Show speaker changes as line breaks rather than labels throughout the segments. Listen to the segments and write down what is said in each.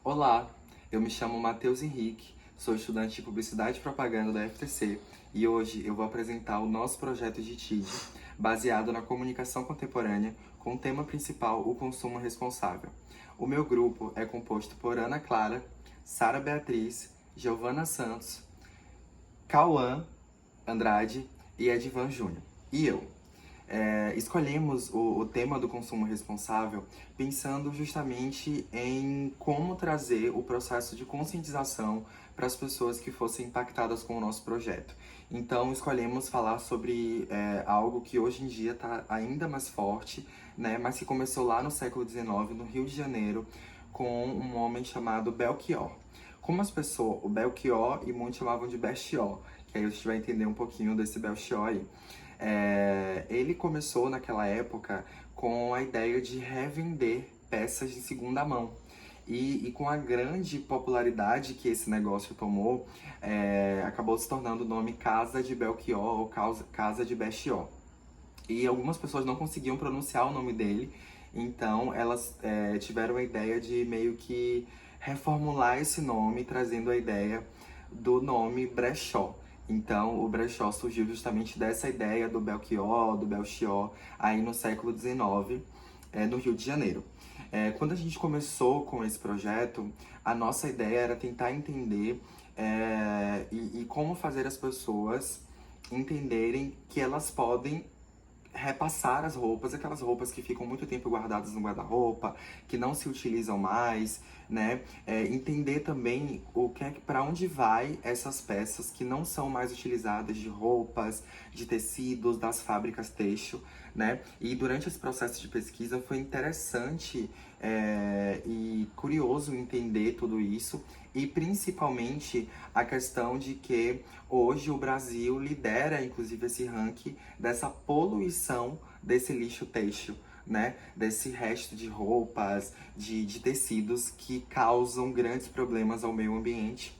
Olá, eu me chamo Matheus Henrique, sou estudante de Publicidade e Propaganda da FTC e hoje eu vou apresentar o nosso projeto de TID, baseado na comunicação contemporânea, com o tema principal o consumo responsável. O meu grupo é composto por Ana Clara, Sara Beatriz, Giovana Santos, Cauã Andrade e Edvan Júnior. E eu. Escolhemos o tema do consumo responsável pensando justamente em como trazer o processo de conscientização para as pessoas que fossem impactadas com o nosso projeto. Então, escolhemos falar sobre algo que hoje em dia está ainda mais forte, né, mas que começou lá no século XIX, no Rio de Janeiro, com um homem chamado Belchior. Como as pessoas, o Belchior e muitos chamavam de Belchior, que aí a gente vai entender um pouquinho desse Belchior aí. Ele começou naquela época com a ideia de revender peças de segunda mão. E com a grande popularidade que esse negócio tomou, acabou se tornando o nome Casa de Belchior ou Casa de Belchior. E algumas pessoas não conseguiam pronunciar o nome dele, então elas tiveram a ideia de meio que reformular esse nome, trazendo a ideia do nome brechó. Então, o brechó surgiu justamente dessa ideia do Belchior, do Belchior, aí no século XIX, no Rio de Janeiro. Quando a gente começou com esse projeto, a nossa ideia era tentar entender e como fazer as pessoas entenderem que elas podem repassar as roupas, aquelas roupas que ficam muito tempo guardadas no guarda-roupa, que não se utilizam mais, né? Entender também o que para onde vai essas peças que não são mais utilizadas de roupas, de tecidos, das fábricas têxtil, né? E durante esse processo de pesquisa foi interessante e curioso entender tudo isso e principalmente a questão de que hoje o Brasil lidera inclusive esse ranking dessa poluição desse lixo têxtil, né? Desse resto de roupas, de tecidos que causam grandes problemas ao meio ambiente.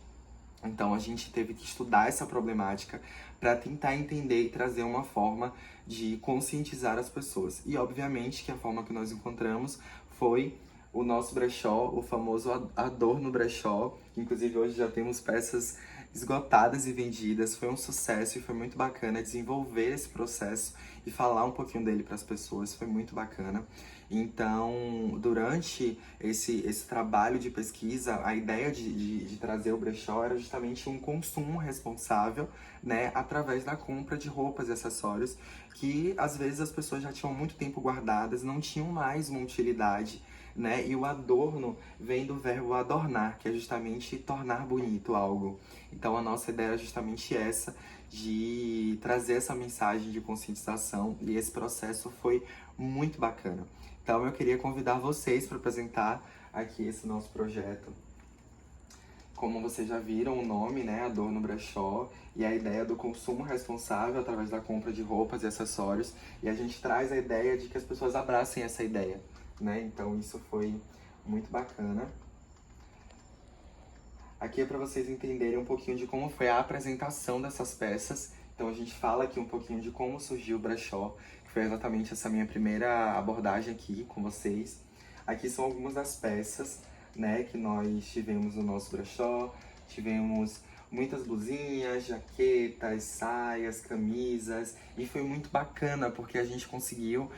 Então a gente teve que estudar essa problemática para tentar entender e trazer uma forma de conscientizar as pessoas. E obviamente que a forma que nós encontramos foi o nosso brechó, o famoso Adorno Brechó, que inclusive hoje já temos peças esgotadas e vendidas. Foi um sucesso e foi muito bacana desenvolver esse processo e falar um pouquinho dele para as pessoas, foi muito bacana. Então, durante esse trabalho de pesquisa, a ideia de trazer o brechó era justamente um consumo responsável, né, através da compra de roupas e acessórios que às vezes as pessoas já tinham muito tempo guardadas, não tinham mais uma utilidade, né? E o adorno vem do verbo adornar, que é justamente tornar bonito algo. Então a nossa ideia era justamente essa, de trazer essa mensagem de conscientização, e esse processo foi muito bacana. Então eu queria convidar vocês para apresentar aqui esse nosso projeto. Como vocês já viram o nome, né, Adorno Brechó, e a ideia do consumo responsável através da compra de roupas e acessórios, e a gente traz a ideia de que as pessoas abracem essa ideia, né? Então isso foi muito bacana. Aqui é para vocês entenderem um pouquinho de como foi a apresentação dessas peças. Então a gente fala aqui um pouquinho de como surgiu o brechó, que foi exatamente essa minha primeira abordagem aqui com vocês. Aqui são algumas das peças, né, que nós tivemos no nosso brechó. Tivemos muitas blusinhas, jaquetas, saias, camisas, e foi muito bacana porque a gente conseguiu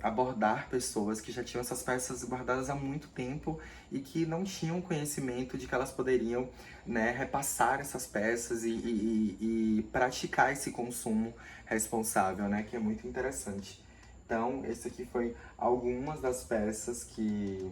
abordar pessoas que já tinham essas peças guardadas há muito tempo e que não tinham conhecimento de que elas poderiam, né, repassar essas peças e praticar esse consumo responsável, né, que é muito interessante. Então, esse aqui foi algumas das peças que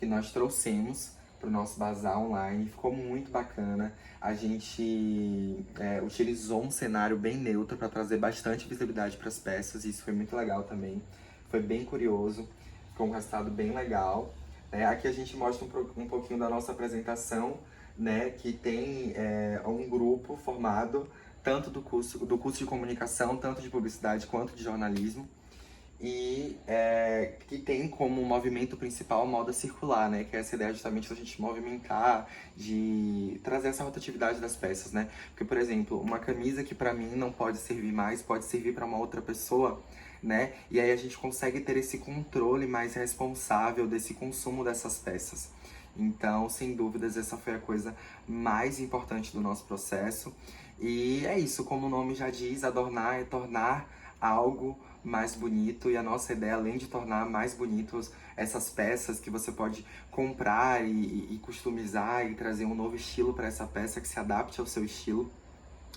nós trouxemos para o nosso bazar online, ficou muito bacana. A gente utilizou um cenário bem neutro para trazer bastante visibilidade para as peças, e isso foi muito legal também. Foi bem curioso, ficou um resultado bem legal. Aqui a gente mostra um pouquinho da nossa apresentação, né, que tem um grupo formado tanto do curso de comunicação, tanto de publicidade quanto de jornalismo, e que tem como movimento principal a moda circular, né? Que é essa ideia justamente da gente movimentar, de trazer essa rotatividade das peças, né? Porque, por exemplo, uma camisa que pra mim não pode servir mais, pode servir pra uma outra pessoa, né? E aí a gente consegue ter esse controle mais responsável desse consumo dessas peças. Então, sem dúvidas, essa foi a coisa mais importante do nosso processo. E é isso, como o nome já diz, adornar é tornar algo mais bonito. E a nossa ideia, além de tornar mais bonitos essas peças que você pode comprar e customizar e trazer um novo estilo para essa peça que se adapte ao seu estilo,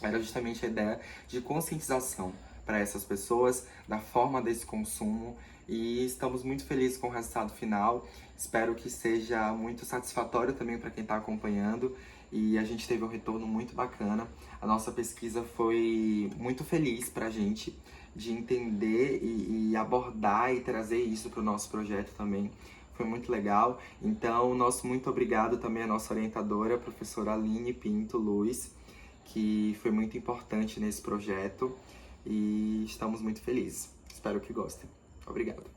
era justamente a ideia de conscientização para essas pessoas da forma desse consumo, e estamos muito felizes com o resultado final. Espero que seja muito satisfatório também para quem está acompanhando, e a gente teve um retorno muito bacana. A nossa pesquisa foi muito feliz para a gente de entender e abordar e trazer isso para o nosso projeto também. Foi muito legal. Então, nosso muito obrigado também à nossa orientadora, a professora Aline Pinto Luz, que foi muito importante nesse projeto, e estamos muito felizes. Espero que gostem. Obrigado.